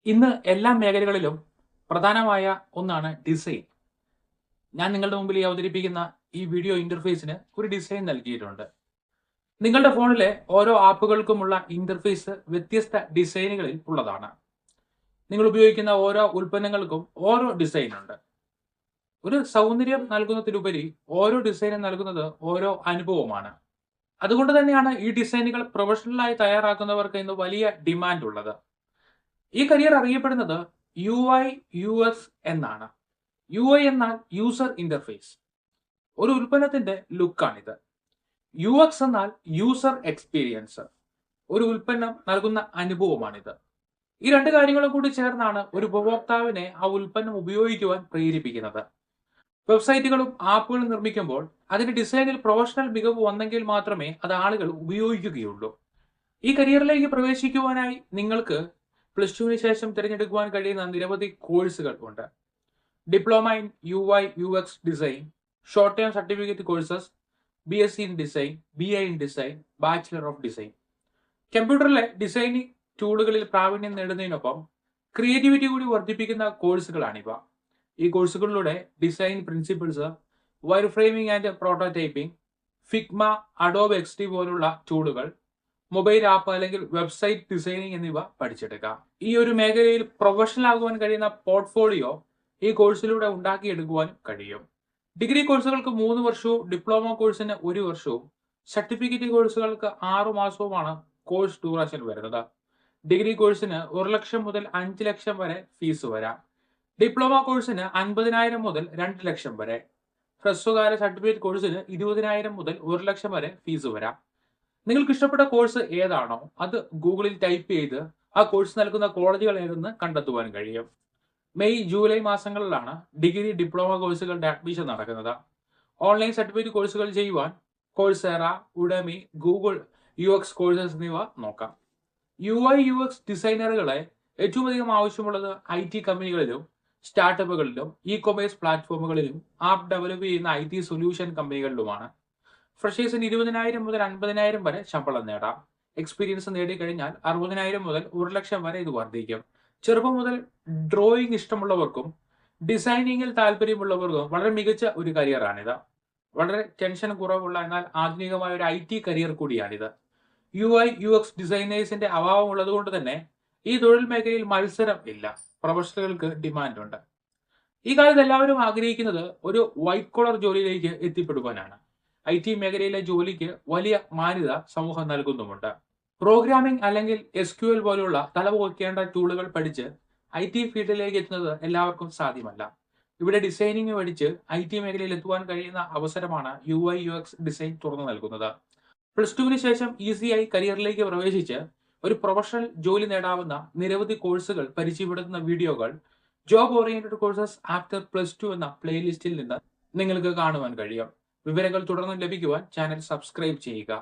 ഇന്ന് എല്ലാ മേഖലകളിലും പ്രധാനമായ ഒന്നാണ് ഡിസൈൻ. ഞാൻ നിങ്ങളുടെ മുമ്പിൽ ഈ അവതരിപ്പിക്കുന്ന ഈ വീഡിയോ ഇന്റർഫേസിന് ഒരു ഡിസൈൻ നൽകിയിട്ടുണ്ട്. നിങ്ങളുടെ ഫോണിലെ ഓരോ ആപ്പുകൾക്കുമുള്ള ഇന്റർഫേസ് വ്യത്യസ്ത ഡിസൈനുകളിൽ ഉള്ളതാണ്. നിങ്ങൾ ഉപയോഗിക്കുന്ന ഓരോ ഉൽപ്പന്നങ്ങൾക്കും ഓരോ ഡിസൈൻ ഉണ്ട്. ഒരു സൗന്ദര്യം നൽകുന്നതിലുപരി ഓരോ ഡിസൈനും നൽകുന്നത് ഓരോ അനുഭവമാണ്. അതുകൊണ്ട് തന്നെയാണ് ഈ ഡിസൈനുകൾ പ്രൊഫഷണലായി തയ്യാറാക്കുന്നവർക്ക് ഇന്ന് വലിയ ഡിമാൻഡ് ഉള്ളത്. ഈ കരിയർ അറിയപ്പെടുന്നത് UI UX എന്നാണ്. UI എന്നാൽ യൂസർ ഇന്റർഫേസ്. ഒരു ഉൽപ്പന്നത്തിന്റെ ലുക്കാണിത്. UX എന്നാൽ യൂസർ എക്സ്പീരിയൻസ്. ഒരു ഉൽപ്പന്നം നൽകുന്ന അനുഭവമാണിത്. ഈ രണ്ട് കാര്യങ്ങളും കൂടി ചേർന്നാണ് ഒരു ഉപഭോക്താവിനെ ആ ഉൽപ്പന്നം ഉപയോഗിക്കുവാൻ പ്രേരിപ്പിക്കുന്നത്. വെബ്സൈറ്റുകളും ആപ്പുകളും നിർമ്മിക്കുമ്പോൾ അതിന്റെ ഡിസൈനിൽ പ്രൊഫഷണൽ മികവ് വന്നെങ്കിൽ മാത്രമേ അത് ആളുകൾ ഉപയോഗിക്കുകയുള്ളൂ. ഈ കരിയറിലേക്ക് പ്രവേശിക്കുവാനായി നിങ്ങൾക്ക് +2 ശേഷം തിരഞ്ഞെടുക്കുവാൻ കഴിയുന്ന നിരവധി കോഴ്സുകൾ ഉണ്ട്. Diploma in UI UX design, short term certificate courses, BSc in design, BA in design, bachelor of design. കമ്പ്യൂട്ടറിലെ ഡിസൈനിങ് ടൂളുകളിൽ പ്രാവീണ്യം നേടുന്നതിനൊപ്പം ക്രിയേറ്റിവിറ്റി കൂടി വർദ്ധിപ്പിക്കുന്ന കോഴ്സുകളാണിവ. ഈ കോഴ്സുകളിലൂടെ design principles, wireframing and prototyping, Figma, Adobe XD പോലുള്ള ടൂളുകൾ, മൊബൈൽ ആപ്പ് അല്ലെങ്കിൽ വെബ്സൈറ്റ് ഡിസൈനിങ് എന്നിവ പഠിച്ചെടുക്കാം. ഈ ഒരു മേഖലയിൽ പ്രൊഫഷണൽ ആകുവാൻ കഴിയുന്ന പോർട്ട്ഫോളിയോ ഈ കോഴ്സിലൂടെ ഉണ്ടാക്കിയെടുക്കുവാനും കഴിയും. ഡിഗ്രി കോഴ്സുകൾക്ക് 3 വർഷവും ഡിപ്ലോമ കോഴ്സിന് 1 വർഷവും സർട്ടിഫിക്കറ്റ് കോഴ്സുകൾക്ക് 6 മാസവുമാണ് കോഴ്സ് ഡ്യൂറേഷൻ വരുന്നത്. ഡിഗ്രി കോഴ്സിന് 1 ലക്ഷം മുതൽ 5 ലക്ഷം വരെ ഫീസ് വരാം. ഡിപ്ലോമ കോഴ്സിന് 50,000 മുതൽ 2 ലക്ഷം വരെ. ഹ്രസ്വകാല സർട്ടിഫിക്കറ്റ് കോഴ്സിന് 20,000 മുതൽ 1 ലക്ഷം വരെ ഫീസ് വരാം. നിങ്ങൾക്ക് ഇഷ്ടപ്പെട്ട കോഴ്സ് ഏതാണോ അത് ഗൂഗിളിൽ ടൈപ്പ് ചെയ്ത് ആ കോഴ്സ് നൽകുന്ന കോളേജുകൾ ഏതെന്ന് കണ്ടെത്തുവാൻ കഴിയും. മെയ് ജൂലൈ മാസങ്ങളിലാണ് ഡിഗ്രി ഡിപ്ലോമ കോഴ്സുകളുടെ അഡ്മിഷൻ നടക്കുന്നത്. ഓൺലൈൻ സർട്ടിഫിക്കറ്റ് കോഴ്സുകൾ ചെയ്യുവാൻ കോഴ്സെറ, ഉഡമി, ഗൂഗിൾ UX കോഴ്സസ് എന്നിവ നോക്കാം. UI UX ഡിസൈനറുകളെ ഏറ്റവും അധികം ആവശ്യമുള്ളത് IT കമ്പനികളിലും സ്റ്റാർട്ടപ്പുകളിലും ഇ-കൊമേഴ്സ് പ്ലാറ്റ്ഫോമുകളിലും ആപ്പ് ഡെവലപ്പ് ചെയ്യുന്ന IT സൊല്യൂഷൻ കമ്പനികളിലുമാണ്. ഫ്രഷേഴ്സിന് 20,000 മുതൽ 50,000 വരെ ശമ്പളം നേടാം. എക്സ്പീരിയൻസ് നേടിക്കഴിഞ്ഞാൽ 60,000 മുതൽ 1 ലക്ഷം വരെ ഇത് വർദ്ധിക്കും. ചെറുപ്പം മുതൽ ഡ്രോയിങ് ഇഷ്ടമുള്ളവർക്കും ഡിസൈനിങ്ങിൽ താല്പര്യമുള്ളവർക്കും വളരെ മികച്ച ഒരു കരിയറാണിത്. വളരെ ടെൻഷൻ കുറവുള്ള എന്നാൽ ആധുനികമായ ഒരു IT കരിയർ കൂടിയാണിത്. UI UX ഡിസൈനേഴ്സിന്റെ അഭാവം ഉള്ളതുകൊണ്ട് തന്നെ ഈ തൊഴിൽ മേഖലയിൽ മത്സരം ഇല്ല. പ്രൊഫഷണലുകൾക്ക് ഡിമാൻഡ് ഉണ്ട്. ഈ കാലത്ത് എല്ലാവരും ആഗ്രഹിക്കുന്നത് ഒരു വൈറ്റ് കോളർ ജോലിയിലേക്ക് എത്തിപ്പെടുവാനാണ്. IT മേഖലയിലെ ജോലിക്ക് വലിയ മാന്യത സമൂഹം നൽകുന്നുമുണ്ട്. പ്രോഗ്രാമിംഗ് അല്ലെങ്കിൽ SQL പോലുള്ള തലപൊക്കേണ്ട ടൂളുകൾ പഠിച്ച് IT ഫീൽഡിലേക്ക് എത്തുന്നത് എല്ലാവർക്കും സാധ്യമല്ല. ഇവിടെ ഡിസൈനിങ് പഠിച്ച് IT മേഖലയിൽ എത്തുവാൻ കഴിയുന്ന അവസരമാണ് UI UX ഡിസൈൻ തുറന്നു നൽകുന്നത്. +2 ശേഷം ഈസിയായി കരിയറിലേക്ക് പ്രവേശിച്ച് ഒരു പ്രൊഫഷണൽ ജോലി നേടാവുന്ന നിരവധി കോഴ്സുകൾ പരിചയപ്പെടുത്തുന്ന വീഡിയോകൾ ജോബ് ഓറിയന്റഡ് കോഴ്സസ് ആഫ്റ്റർ +2 എന്ന പ്ലേലിസ്റ്റിൽ നിന്ന് നിങ്ങൾക്ക് കാണുവാൻ കഴിയും. വിവരങ്ങൾ തുടർന്ന് ലഭിക്കുവാൻ ചാനൽ സബ്സ്ക്രൈബ് ചെയ്യുക.